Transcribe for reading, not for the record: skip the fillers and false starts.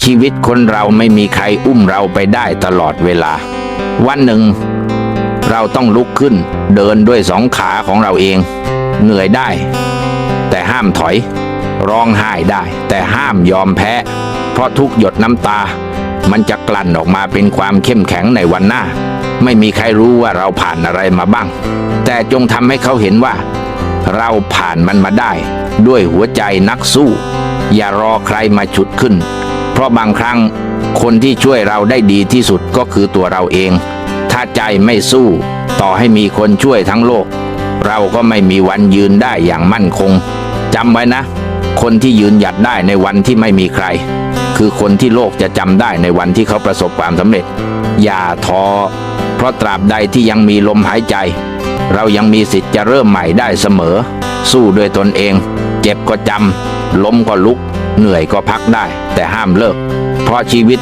ชีวิตคนเราไม่มีใครอุ้มเราไปได้ตลอดเวลาวันหนึ่งเราต้องลุกขึ้นเดินด้วยสองขาของเราเองเหนื่อยได้แต่ห้ามถอยร้องไห้ได้แต่ห้ามยอมแพ้เพราะทุกหยดน้ำตามันจะกลั่นออกมาเป็นความเข้มแข็งในวันหน้าไม่มีใครรู้ว่าเราผ่านอะไรมาบ้างแต่จงทำให้เขาเห็นว่าเราผ่านมันมาได้ด้วยหัวใจนักสู้อย่ารอใครมาฉุดขึ้นเพราะบางครั้งคนที่ช่วยเราได้ดีที่สุดก็คือตัวเราเองถ้าใจไม่สู้ต่อให้มีคนช่วยทั้งโลกเราก็ไม่มีวันยืนได้อย่างมั่นคงจำไว้นะคนที่ยืนหยัดได้ในวันที่ไม่มีใครคือคนที่โลกจะจำได้ในวันที่เขาประสบความสำเร็จอย่าท้อเพราะตราบใดที่ยังมีลมหายใจเรายังมีสิทธิ์จะเริ่มใหม่ได้เสมอสู้ด้วยตนเองเจ็บก็จำล้มก็ลุกเหนื่อยก็พักได้แต่ห้ามเลิกเพราะชีวิต